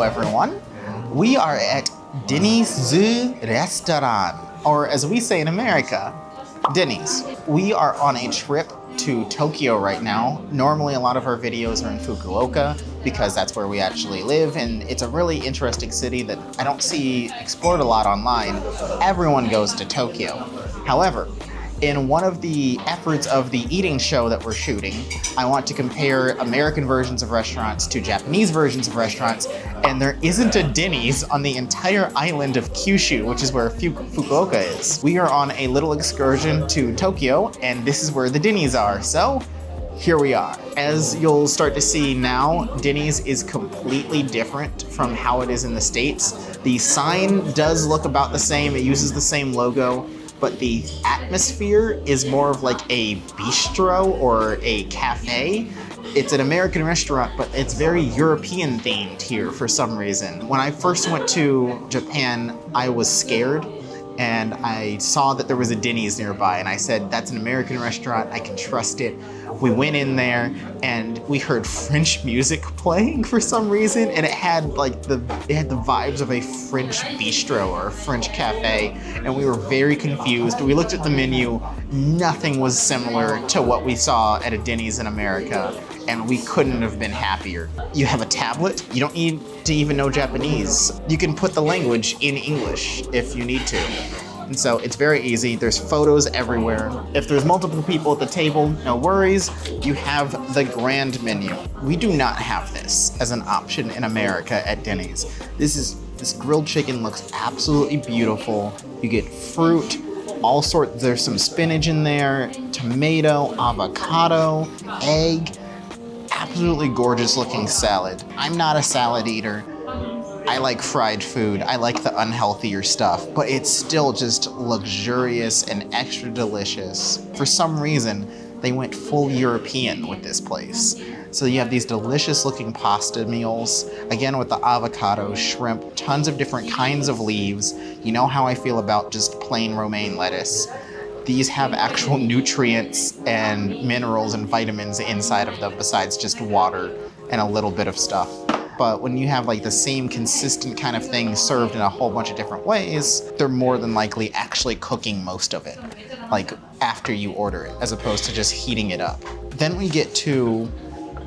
Hello everyone. We are at Denny's restaurant, or as we say in America, Denny's. We are on a trip to Tokyo right now. Normally a lot of our videos are in Fukuoka because that's where we actually live, and it's a really interesting city that I don't see explored a lot online. Everyone goes to Tokyo. However, in one of the efforts of the eating show that we're shooting, I want to compare American versions of restaurants to Japanese versions of restaurants, and there isn't a Denny's on the entire island of Kyushu, which is where Fukuoka is. We are on a little excursion to Tokyo, and this is where the Denny's are, so here we are. As you'll start to see now, Denny's is completely different from how it is in the States. The sign does look about the same, it uses the same logo, but the atmosphere is more of like a bistro or a cafe. It's an American restaurant, but it's very European themed here for some reason. When I first went to Japan, I was scared, and I saw that there was a Denny's nearby, and I said, that's an American restaurant, I can trust it. We went in there and we heard French music playing for some reason, and it had the vibes of a French bistro or a French cafe, and we were very confused. We looked at the menu, nothing was similar to what we saw at a Denny's in America, and we couldn't have been happier. You have a tablet, you don't need to even know Japanese. You can put the language in English if you need to. And so it's very easy. There's photos everywhere. If there's multiple people at the table, no worries. You have the grand menu. We do not have this as an option in America at Denny's. This grilled chicken looks absolutely beautiful. You get fruit, all sorts. There's some spinach in there, tomato, avocado, egg. Absolutely gorgeous looking salad. I'm not a salad eater. I like fried food, I like the unhealthier stuff, but it's still just luxurious and extra delicious. For some reason, they went full European with this place. So you have these delicious looking pasta meals, again with the avocado, shrimp, tons of different kinds of leaves. You know how I feel about just plain romaine lettuce. These have actual nutrients and minerals and vitamins inside of them besides just water and a little bit of stuff. But when you have the same consistent kind of thing served in a whole bunch of different ways, they're more than likely actually cooking most of it, after you order it, as opposed to just heating it up. Then we get to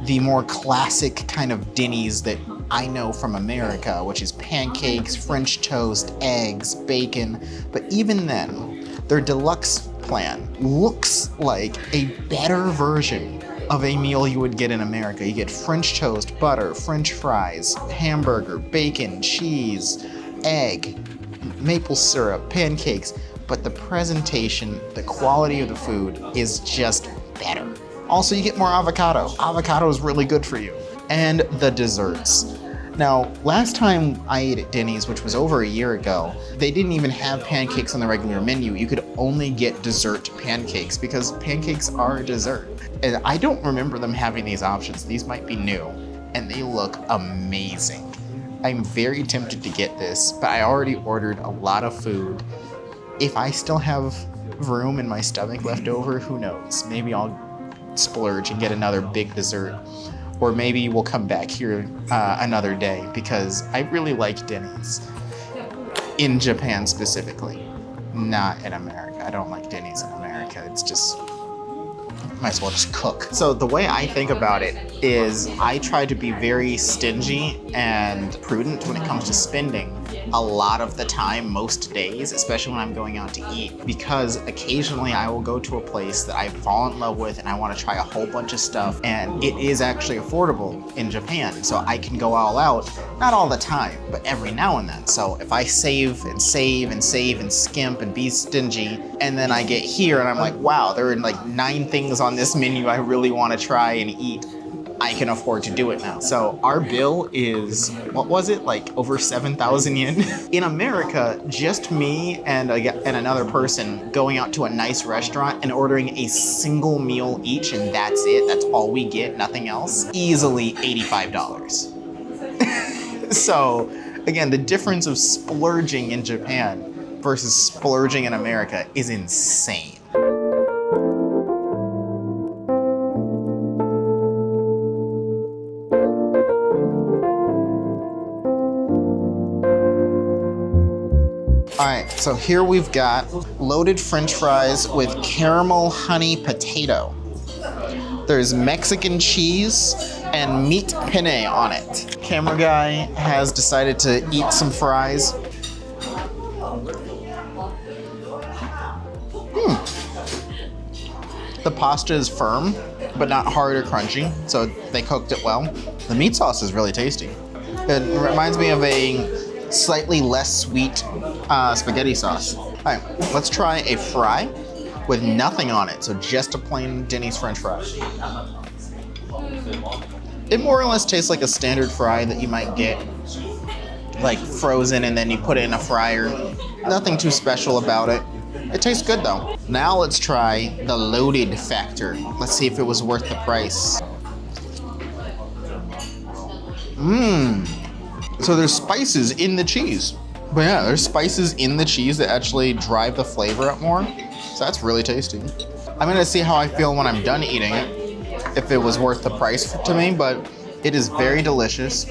the more classic kind of Denny's that I know from America, which is pancakes, French toast, eggs, bacon. But even then, their deluxe plan looks like a better version of a meal you would get in America. You get French toast, butter, French fries, hamburger, bacon, cheese, egg, maple syrup, pancakes, but the presentation, the quality of the food is just better. Also, you get more avocado. Avocado is really good for you. And the desserts. Now, last time I ate at Denny's, which was over a year ago, they didn't even have pancakes on the regular menu. You could only get dessert pancakes because pancakes are a dessert. And I don't remember them having these options. These might be new, and they look amazing. I'm very tempted to get this, but I already ordered a lot of food. If I still have room in my stomach left over, who knows? Maybe I'll splurge and get another big dessert. Or maybe we'll come back here another day because I really like Denny's. In Japan specifically, not in America. I don't like Denny's in America. It's just, might as well just cook. So the way I think about it is I try to be very stingy and prudent when it comes to spending a lot of the time, most days, especially when I'm going out to eat, because occasionally I will go to a place that I fall in love with and I want to try a whole bunch of stuff, and it is actually affordable in Japan, so I can go all out, not all the time, but every now and then. So if I save and save and save and skimp and be stingy, and then I get here and I'm like, wow, there are 9 things on this menu I really want to try and eat, I can afford to do it now. So our bill is, what was it, over 7,000 yen? In America, just me and another person going out to a nice restaurant and ordering a single meal each, and that's it, that's all we get, nothing else, easily $85. So again, the difference of splurging in Japan versus splurging in America is insane. All right, so here we've got loaded French fries with caramel honey potato. There's Mexican cheese and meat penne on it. Camera guy has decided to eat some fries. The pasta is firm, but not hard or crunchy, so they cooked it well. The meat sauce is really tasty. It reminds me of a slightly less sweet spaghetti sauce. All right, let's try a fry with nothing on it, so just a plain Denny's French fry. It more or less tastes like a standard fry that you might get like frozen and then you put it in a fryer. Nothing too special about it. It tastes good though. Now let's try the loaded factor. Let's see if it was worth the price. So there's spices in the cheese. But yeah, there's spices in the cheese that actually drive the flavor up more. So that's really tasty. I'm gonna see how I feel when I'm done eating it, if it was worth the price to me, but it is very delicious.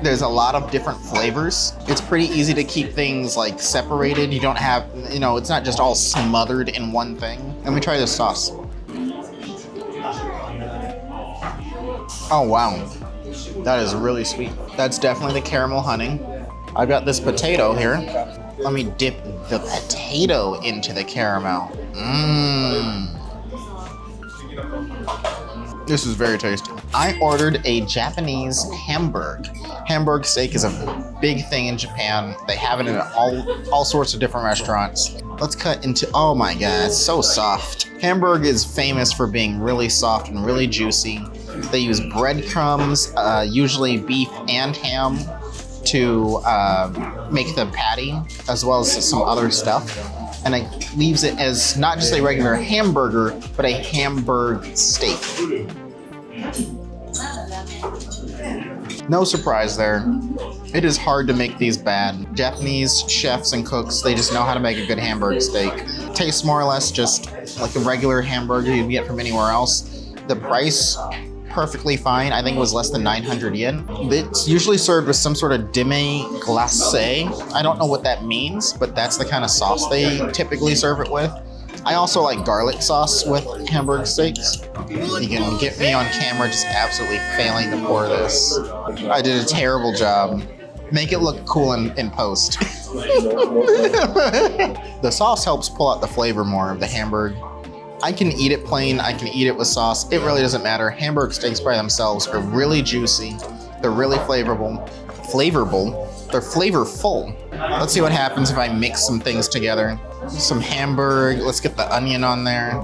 There's a lot of different flavors. It's pretty easy to keep things like separated. You don't have, you know, it's not just all smothered in one thing. Let me try this sauce. Oh wow, that is really sweet. That's definitely the caramel honey. I've got this potato here. Let me dip the potato into the caramel. This is very tasty. I ordered a Japanese hamburg. Hamburg steak is a big thing in Japan. They have it in all sorts of different restaurants. Let's cut into, oh my god, it's so soft. Hamburg is famous for being really soft and really juicy. They use breadcrumbs, usually beef and ham, to make the patty, as well as some other stuff. And it leaves it as not just a regular hamburger, but a hamburg steak. No surprise there. It is hard to make these bad. Japanese chefs and cooks, they just know how to make a good hamburg steak. Tastes more or less just like a regular hamburger you'd get from anywhere else. The price, perfectly fine. I think it was less than 900 yen. It's usually served with some sort of demi glacé. I don't know what that means, but that's the kind of sauce they typically serve it with. I also like garlic sauce with hamburg steaks. You can get me on camera just absolutely failing to pour this. I did a terrible job. Make it look cool in post. The sauce helps pull out the flavor more of the hamburg. I can eat it plain, I can eat it with sauce. It really doesn't matter. Hamburg steaks by themselves are really juicy. They're really flavorful. They're flavorful. Let's see what happens if I mix some things together. Some hamburg, let's get the onion on there.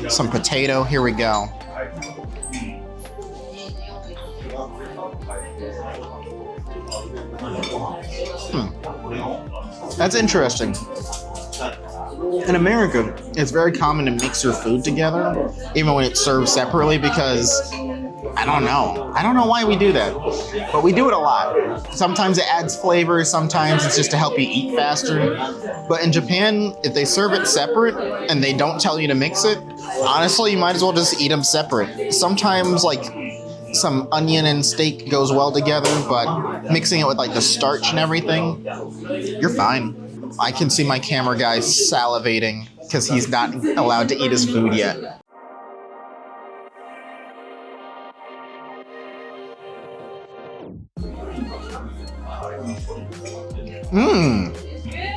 Some potato, here we go. That's interesting. In America, it's very common to mix your food together, even when it's served separately, because I don't know why we do that, but we do it a lot. Sometimes it adds flavor, sometimes it's just to help you eat faster. But in Japan, if they serve it separate and they don't tell you to mix it, honestly, you might as well just eat them separate. Sometimes like some onion and steak goes well together, but mixing it with like the starch and everything, you're fine. I can see my camera guy salivating because he's not allowed to eat his food yet.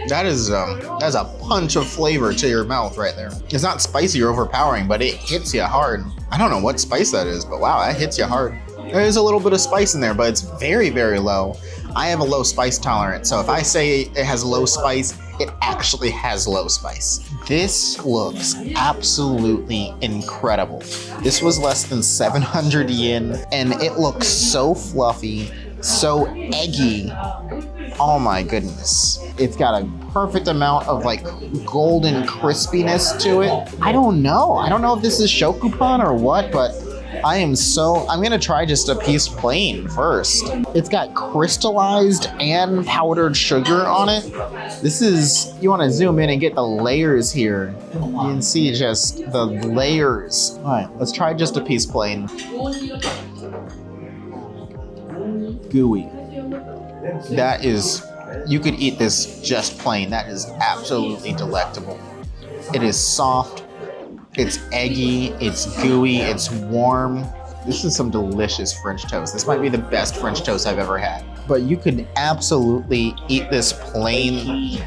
That's a punch of flavor to your mouth right there. It's not spicy or overpowering, but it hits you hard. I don't know what spice that is, but wow, that hits you hard. There is a little bit of spice in there, but it's very, very low. I have a low spice tolerance, so if I say it has low spice, it actually has low spice. This looks absolutely incredible. This was less than 700 yen, and it looks so fluffy, so eggy. Oh my goodness. It's got a perfect amount of like golden crispiness to it. I don't know if this is shokupan or what, but I'm gonna try just a piece plain first. It's got crystallized and powdered sugar on it. This is, you wanna zoom in and get the layers here. You can see just the layers. All right, let's try just a piece plain. Gooey. That is You could eat this just plain. That is absolutely delectable. It is soft, it's eggy, it's gooey, it's warm. This is some delicious French toast. This might be the best French toast I've ever had. But you could absolutely eat this plain.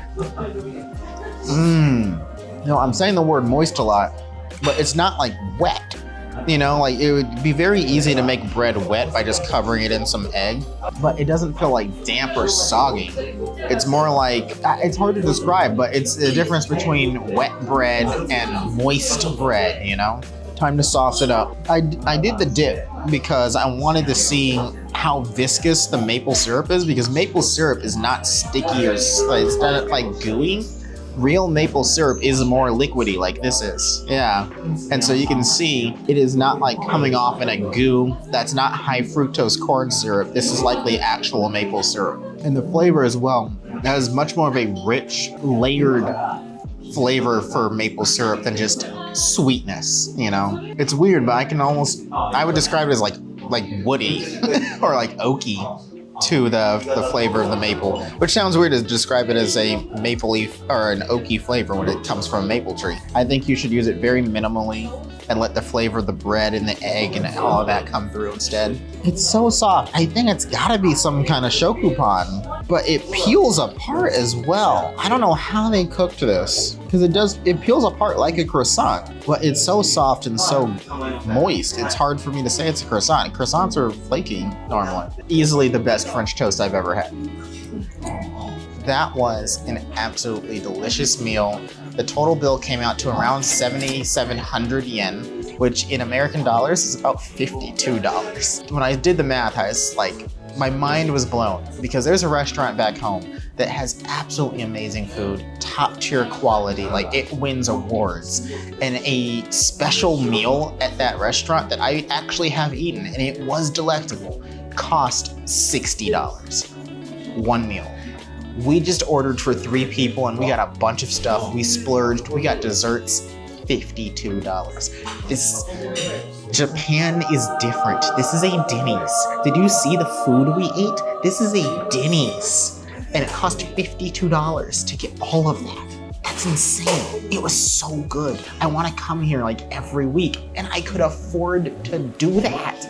No, I'm saying the word moist a lot, but it's not like wet. You know, like it would be very easy to make bread wet by just covering it in some egg, but it doesn't feel like damp or soggy. It's more like, it's hard to describe, but it's the difference between wet bread and moist bread, you know? Time to sauce it up. I did the dip because I wanted to see how viscous the maple syrup is, because maple syrup is not sticky or it's not like gooey. Real maple syrup is more liquidy like this is. Yeah. And so you can see it is not like coming off in a goo. That's not high fructose corn syrup. This is likely actual maple syrup. And the flavor as well has much more of a rich, layered flavor for maple syrup than just sweetness, you know? It's weird, but I would describe it as like woody or like oaky to the flavor of the maple, which sounds weird to describe it as a maple leaf or an oaky flavor when it comes from a maple tree. I think you should use it very minimally and let the flavor of the bread and the egg and all of that come through instead. It's so soft. I think it's gotta be some kind of shokupan, but it peels apart as well. I don't know how they cooked this, because it peels apart like a croissant, but it's so soft and so moist. It's hard for me to say it's a croissant. Croissants are flaky normally. Easily the best French toast I've ever had. That was an absolutely delicious meal. The total bill came out to around 7,700 yen, which in American dollars is about $52. When I did the math, I was like, my mind was blown, because there's a restaurant back home that has absolutely amazing food, top tier quality, like it wins awards. And a special meal at that restaurant that I actually have eaten, and it was delectable, cost $60. One meal. We just ordered for 3 people and we got a bunch of stuff. We splurged, we got desserts, $52. Japan is different. This is a Denny's. Did you see the food we ate? This is a Denny's. And it cost $52 to get all of that. That's insane. It was so good. I want to come here like every week, and I could afford to do that.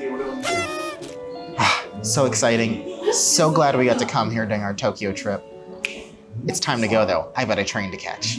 So exciting. So glad we got to come here during our Tokyo trip. It's time to go though. I've got a train to catch.